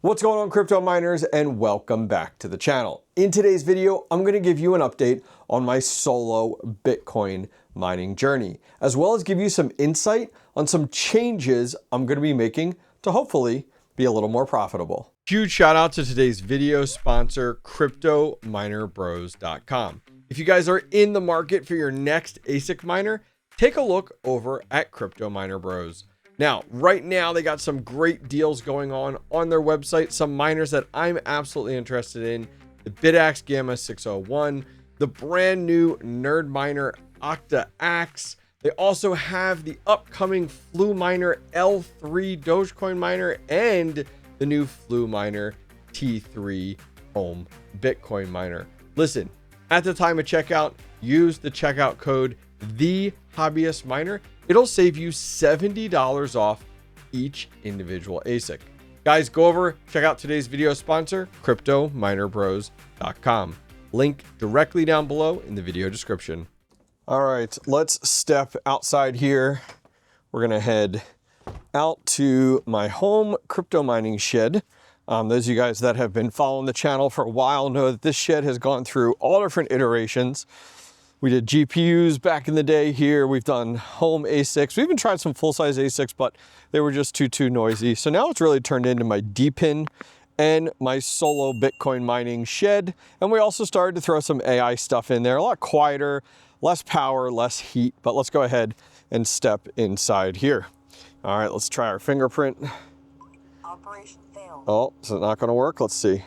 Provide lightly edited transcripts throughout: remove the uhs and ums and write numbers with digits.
What's going on, crypto miners, and welcome back to the channel. In today's video, I'm going to give you an update on my solo Bitcoin mining journey, as well as give you some insight on some changes I'm going to be making to hopefully be a little more profitable. Huge shout out to today's video sponsor, CryptoMinerBros.com. If you guys are in the market for your next ASIC miner, take a look over at Crypto Miner Bros. Now, right now, they got some great deals going on their website. Some miners that I'm absolutely interested in. The Bitaxe Gamma 601, the brand new NerdMiner NerdQAxe. They also have the upcoming FluMiner L3 Dogecoin miner and the new FluMiner T3 Home Bitcoin miner. Listen, at the time of checkout, use the checkout code TheHobbyistMiner. It'll save you $70 off each individual ASIC. Guys, go over, check out today's video sponsor, CryptoMinerBros.com. Link directly down below in the video description. All right, let's step outside here. We're gonna head out to my home crypto mining shed. Those of you guys that have been following the channel for a while know that this shed has gone through all different iterations. We did GPUs back in the day here. We've done home ASICs. We even tried some full-size ASICs, but they were just too noisy. So now it's really turned into my DPIN and my solo Bitcoin mining shed. And we also started to throw some AI stuff in there, a lot quieter, less power, less heat. But let's go ahead and step inside here. All right, let's try our fingerprint. Operation failed. Oh, is it not gonna work? Let's see.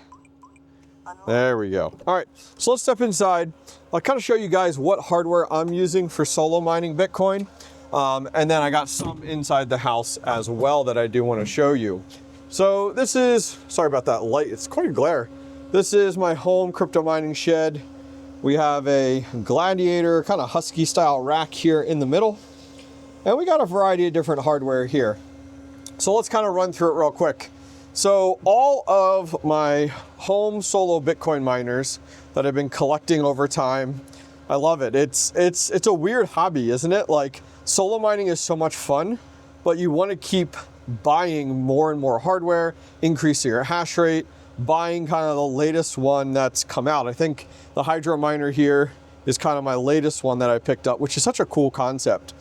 There we go. All right, so let's step inside. I'll kind of show you guys what hardware I'm using for solo mining Bitcoin. And then I got some inside the house as well that I do want to show you. So this is, sorry about that light, it's quite a glare. This is my home crypto mining shed. We have a Gladiator kind of husky style rack here in the middle. And we got a variety of different hardware here. So let's kind of run through it real quick. So all of my home solo Bitcoin miners that I've been collecting over time, I love it. It's a weird hobby, isn't it? Like, solo mining is so much fun, but you want to keep buying more and more hardware, increasing your hash rate, buying kind of the latest one that's come out. I think the Hydro miner here is kind of my latest one that I picked up, which is such a cool concept.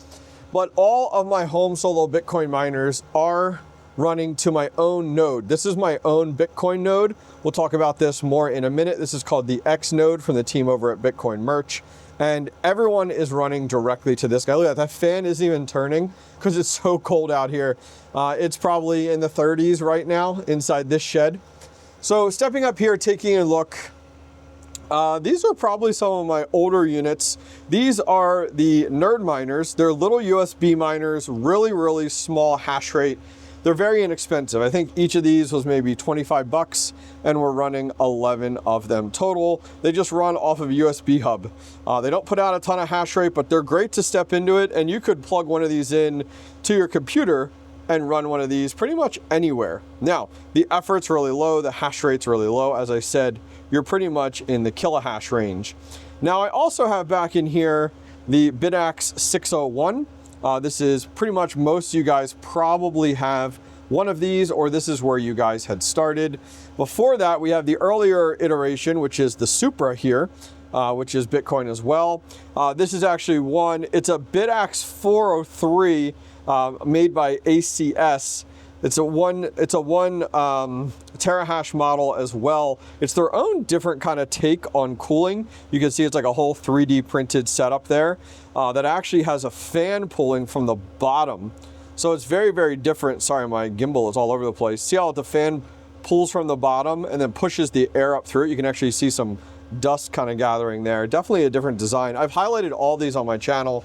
But all of my home solo Bitcoin miners are running to my own node. This is my own Bitcoin node. We'll talk about this more in a minute. This is called the X node from the team over at Bitcoin Merch. And everyone is running directly to this guy. Look at that fan isn't even turning because it's so cold out here. It's probably in the 30s right now inside this shed. So stepping up here, taking a look, these are probably some of my older units. These are the Nerd miners. They're little USB miners, really small hash rate. They're very inexpensive. I think each of these was maybe 25 bucks and we're running 11 of them total. They just run off of a USB hub. They don't put out a ton of hash rate, but they're great to step into it. And you could plug one of these in to your computer and run one of these pretty much anywhere. Now, the effort's really low, the hash rate's really low. As I said, you're pretty much in the kilohash range. Now, I also have back in here the Bitaxe 601. This is pretty much most of you guys probably have one of these, or this is where you guys had started. Before that, we have the earlier iteration, which is the Supra here, which is Bitcoin as well. This is actually it's a Bitaxe 403 made by ACS. It's a one terahash model as well. It's their own different kind of take on cooling. You can see it's like a whole 3D printed setup there that actually has a fan pulling from the bottom. So it's very different. Sorry, my gimbal is all over the place. See how the fan pulls from the bottom and then pushes the air up through it? You can actually see some dust kind of gathering there. Definitely a different design. I've highlighted all these on my channel.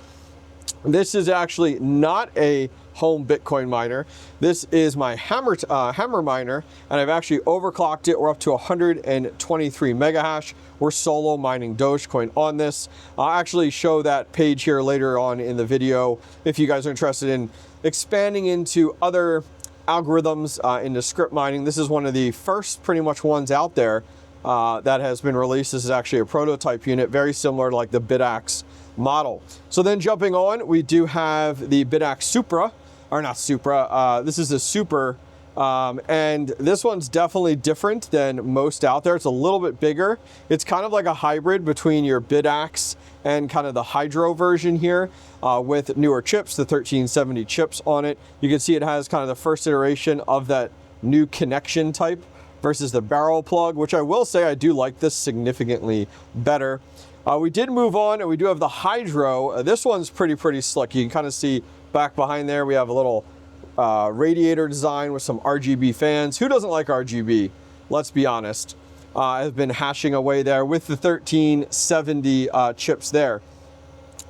This is actually not a home Bitcoin miner. This is my hammer miner, and I've actually overclocked it. We're up to 123 megahash. We're solo mining Dogecoin on this. I'll actually show that page here later on in the video if you guys are interested in expanding into other algorithms into script mining. This is one of the first pretty much ones out there that has been released. This is actually a prototype unit, very similar to like the Bitaxe model. So then jumping on, we do have the Bitaxe Supra, or not Supra, this is a Super And this one's definitely different than most out there. It's a little bit bigger. It's kind of like a hybrid between your Bitaxe and kind of the Hydro version here with newer chips, the 1370 chips on it. You can see it has kind of the first iteration of that new connection type versus the barrel plug, which I will say I do like this significantly better. We did move on, and we do have the Hydro. This one's pretty slick. You can kind of see back behind there, we have a little radiator design with some RGB fans. Who doesn't like RGB? Let's be honest. I've been hashing away there with the 1370 chips there.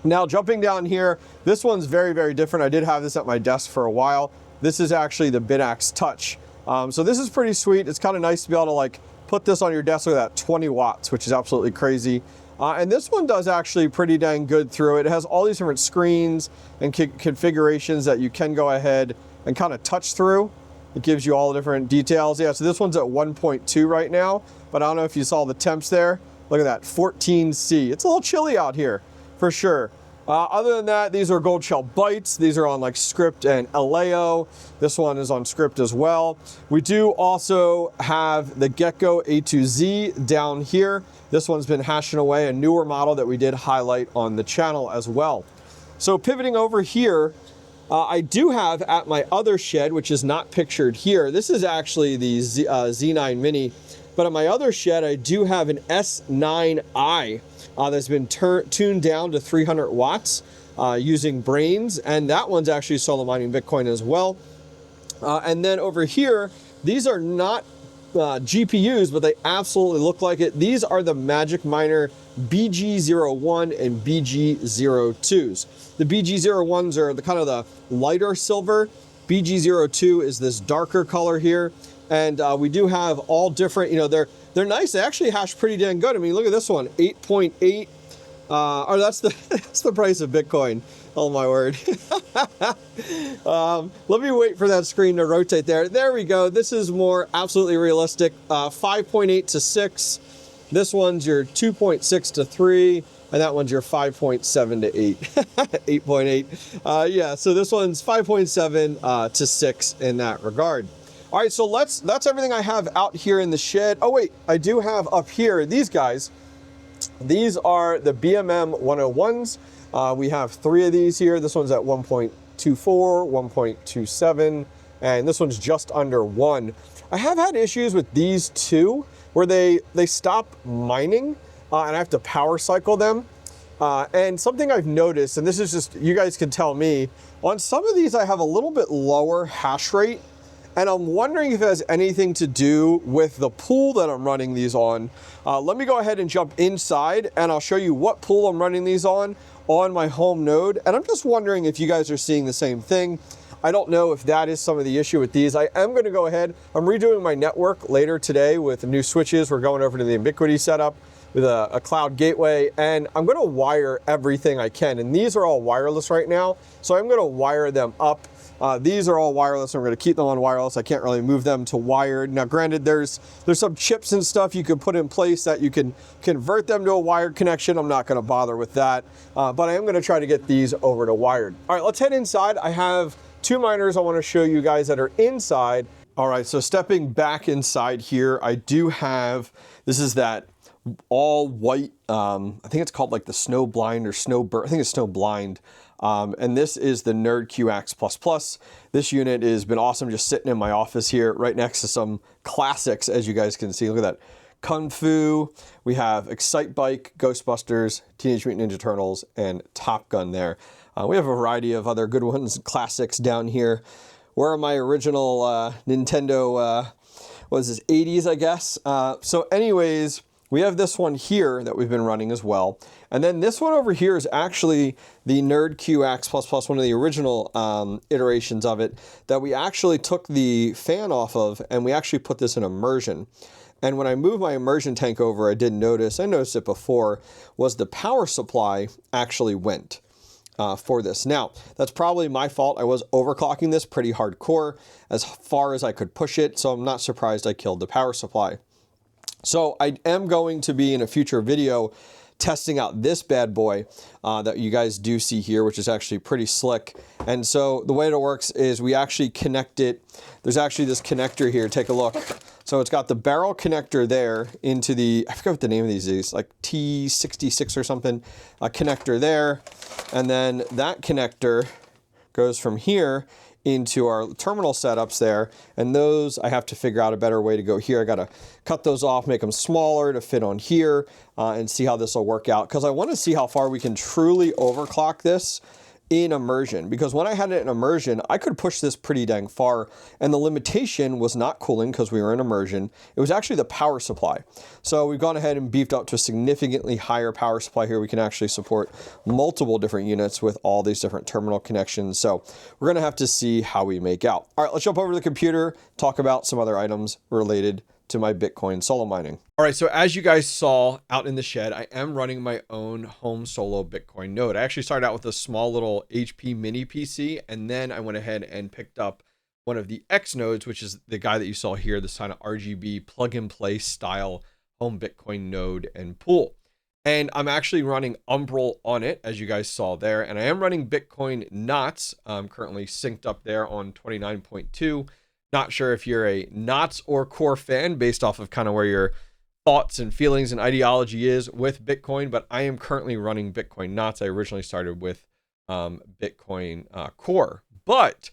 Now jumping down here, this one's very different. I did have this at my desk for a while. This is actually the Bitaxe Touch. So this is pretty sweet. It's kind of nice to be able to like put this on your desk with that 20 watts, which is absolutely crazy. And this one does actually pretty dang good through it. It has all these different screens and configurations that you can go ahead and kind of touch through. It gives you all the different details. Yeah, so this one's at 1.2 right now, but I don't know if you saw the temps there. Look at that, 14C. It's a little chilly out here, for sure. Other than that, these are Gold Shell Bytes. These are on like Script and Aleo. This one is on Script as well. We do also have the Gecko A2Z down here. This one's been hashing away, a newer model that we did highlight on the channel as well. So pivoting over here, I do have at my other shed, which is not pictured here. This is actually the Z9 Mini, but at my other shed, I do have an S9i that's been tuned down to 300 watts using Braiins, and that one's actually solo mining Bitcoin as well. And then over here, these are not GPUs, but they absolutely look like it. These are the MagicMiner BG01 and BG02s. The BG01s are the kind of the lighter silver. BG02 is this darker color here. And we do have all different, you know, they're nice. They actually hash pretty dang good. I mean, look at this one, 8.8. Or that's the price of Bitcoin. Oh my word. Let me wait for that screen to rotate there. There we go. This is more absolutely realistic. 5.8 to 6. This one's your 2.6 to 3. And that one's your 5.7 to 8. 8.8. Yeah, so this one's 5.7 to 6 in that regard. All right, so that's everything I have out here in the shed. Oh wait, I do have up here these guys. These are the BMM 101s. We have 3 of these here. This one's at 1.24, 1.27, and this one's just under 1. I have had issues with these 2 where they stop mining and I have to power cycle them. And something I've noticed, and this is just, you guys can tell me, on some of these I have a little bit lower hash rate, and I'm wondering if it has anything to do with the pool that I'm running these on. Let me go ahead and jump inside and I'll show you what pool I'm running these on my home node. And I'm just wondering if you guys are seeing the same thing. I don't know if that is some of the issue with these. I am going to go ahead. I'm redoing my network later today with new switches. We're going over to the Ubiquity setup with a cloud gateway, and I'm going to wire everything I can. And these are all wireless right now, so I'm going to wire them up. These are all wireless. I'm going to keep them on wireless. I can't really move them to wired. Now, granted, there's some chips and stuff you can put in place that you can convert them to a wired connection. I'm not going to bother with that, but I am going to try to get these over to wired. All right, let's head inside. I have 2 miners I want to show you guys that are inside. All right, so stepping back inside here, I do have, this is that all white, I think it's called like the Snow Blind or I think it's Snow Blind. And this is the NerdQAxe++. This unit has been awesome, just sitting in my office here right next to some classics, as you guys can see. Look at that. Kung Fu, we have Excite Bike, Ghostbusters, Teenage Mutant Ninja Turtles, and Top Gun there. We have a variety of other good ones, classics down here. Where are my original Nintendo, what is this, 80s, I guess? So anyways, we have this one here that we've been running as well. And then this one over here is actually the NerdQAxe++, one of the original iterations of it, that we actually took the fan off of, and we actually put this in immersion. And when I moved my immersion tank over, I did notice, I noticed it before, was the power supply actually went for this. Now, that's probably my fault. I was overclocking this pretty hardcore as far as I could push it, so I'm not surprised I killed the power supply. So I am going to be in a future video testing out this bad boy that you guys do see here, which is actually pretty slick. And so the way it works is we actually connect it. There's actually this connector here. Take a look. So it's got the barrel connector there into the, I forget what the name of these is, like T66 or something, a connector there. And then that connector goes from here into our terminal setups there. And those, I have to figure out a better way to go here. I got to cut those off, make them smaller to fit on here and see how this will work out. Because I want to see how far we can truly overclock this in immersion, because when I had it in immersion, I could push this pretty dang far, and the limitation was not cooling because we were in immersion. It was actually the power supply. So we've gone ahead and beefed up to a significantly higher power supply here. We can actually support multiple different units with all these different terminal connections. So we're gonna have to see how we make out. All right, let's jump over to the computer, talk about some other items related to my Bitcoin solo mining. All right, so as you guys saw out in the shed, I am running my own home solo Bitcoin node. I actually started out with a small little HP mini PC, and then I went ahead and picked up one of the X nodes, which is the guy that you saw here, this kind of RGB plug and play style home Bitcoin node and pool. And I'm actually running Umbrel on it, as you guys saw there, and I am running Bitcoin knots. I'm currently synced up there on 29.2. Not sure if you're a knots or core fan based off of kind of where your thoughts and feelings and ideology is with Bitcoin, but I am currently running Bitcoin knots. I originally started with Bitcoin core, but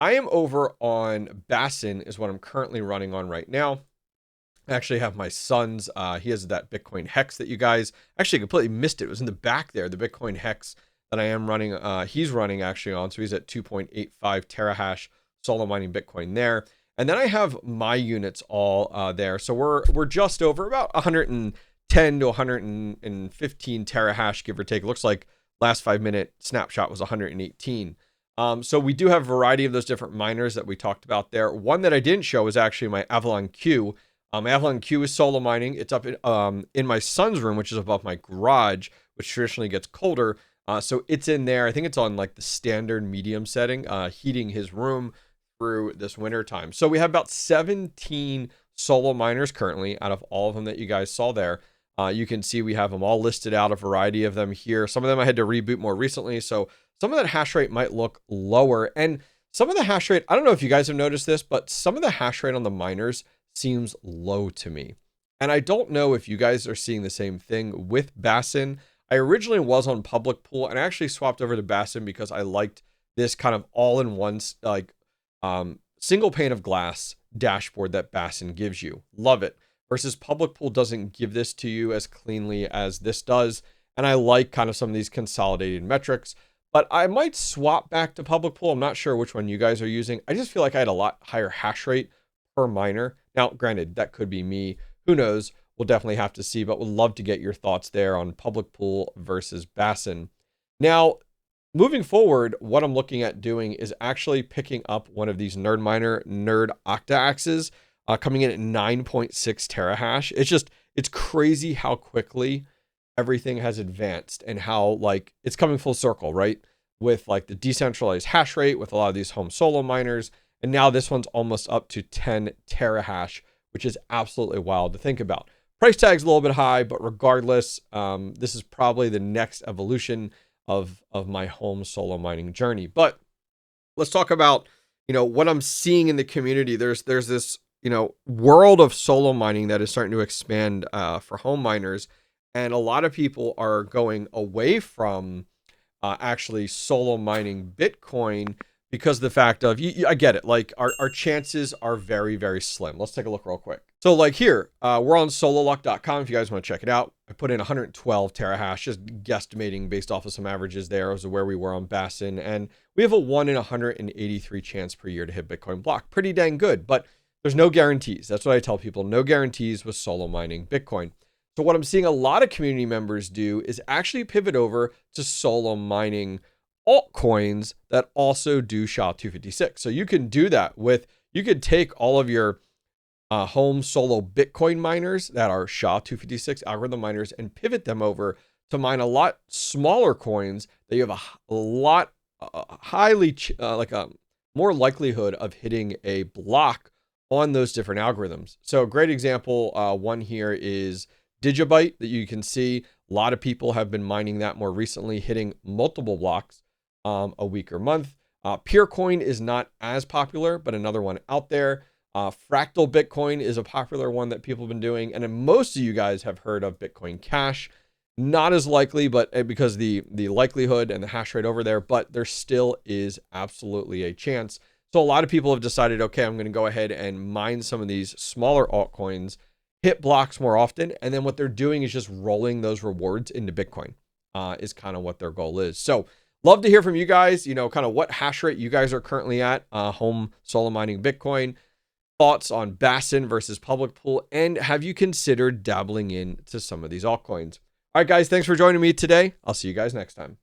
I am over on Bassin is what I'm currently running on right now. I actually have my son's, he has that Bitcoin hex that you guys actually completely missed. It was in the back there, the Bitcoin hex that I am running, he's running actually on. So he's at 2.85 terahash solo mining Bitcoin there. And then I have my units all there. So we're just over about 110 to 115 terahash, give or take. It looks like last 5-minute snapshot was 118. So we do have a variety of those different miners that we talked about there. One that I didn't show is actually my Avalon Q. Avalon Q is solo mining. It's up in my son's room, which is above my garage, which traditionally gets colder. So it's in there. I think it's on like the standard medium setting, heating his room through this winter time. So we have about 17 solo miners currently out of all of them that you guys saw there. You can see we have them all listed out, a variety of them here. Some of them I had to reboot more recently, so some of that hash rate might look lower. And some of the hash rate, I don't know if you guys have noticed this, but some of the hash rate on the miners seems low to me. And I don't know if you guys are seeing the same thing with Bassin. I originally was on public pool, and I actually swapped over to Bassin because I liked this kind of all-in-one like single pane of glass dashboard that Bassin gives you. Love it. Versus public pool doesn't give this to you as cleanly as this does. And I like kind of some of these consolidated metrics, but I might swap back to public pool. I'm not sure which one you guys are using. I just feel like I had a lot higher hash rate per miner. Now, granted, that could be me. Who knows? We'll definitely have to see, but would love to get your thoughts there on public pool versus Bassin. Now, moving forward, what I'm looking at doing is actually picking up one of these NerdMiner NerdQAxes, coming in at 9.6 terahash. It's crazy how quickly everything has advanced and how like it's coming full circle, right? With like the decentralized hash rate with a lot of these home solo miners. And now this one's almost up to 10 terahash, which is absolutely wild to think about. Price tag's a little bit high, but regardless, this is probably the next evolution of my home solo mining journey. But let's talk about, what I'm seeing in the community. There's this, world of solo mining that is starting to expand for home miners. And a lot of people are going away from actually solo mining Bitcoin because of the fact of, I get it, like our chances are very, very slim. Let's take a look real quick. So like here, we're on sololuck.com if you guys want to check it out. I put in 112 terahash, just guesstimating based off of some averages there as to where we were on Bassin. And we have a 1 in 183 chance per year to hit Bitcoin block. Pretty dang good, but there's no guarantees. That's what I tell people, no guarantees with solo mining Bitcoin. So what I'm seeing a lot of community members do is actually pivot over to solo mining altcoins that also do SHA-256. So you can do that you could take all of your home solo Bitcoin miners that are SHA-256 algorithm miners and pivot them over to mine a lot smaller coins that you have a lot highly like a more likelihood of hitting a block on those different algorithms. So a great example, one here is Digibyte that you can see. A lot of people have been mining that more recently, hitting multiple blocks a week or month. Purecoin is not as popular, but another one out there. Fractal Bitcoin is a popular one that people have been doing. And then most of you guys have heard of Bitcoin Cash. Not as likely, but because the likelihood and the hash rate over there, but there still is absolutely a chance. So a lot of people have decided, okay, I'm going to go ahead and mine some of these smaller altcoins, hit blocks more often. And then what they're doing is just rolling those rewards into Bitcoin is kind of what their goal is. So love to hear from you guys, you know, kind of what hash rate you guys are currently at home solo mining Bitcoin, thoughts on Bassin versus public pool, and have you considered dabbling into some of these altcoins? All right, guys, thanks for joining me today. I'll see you guys next time.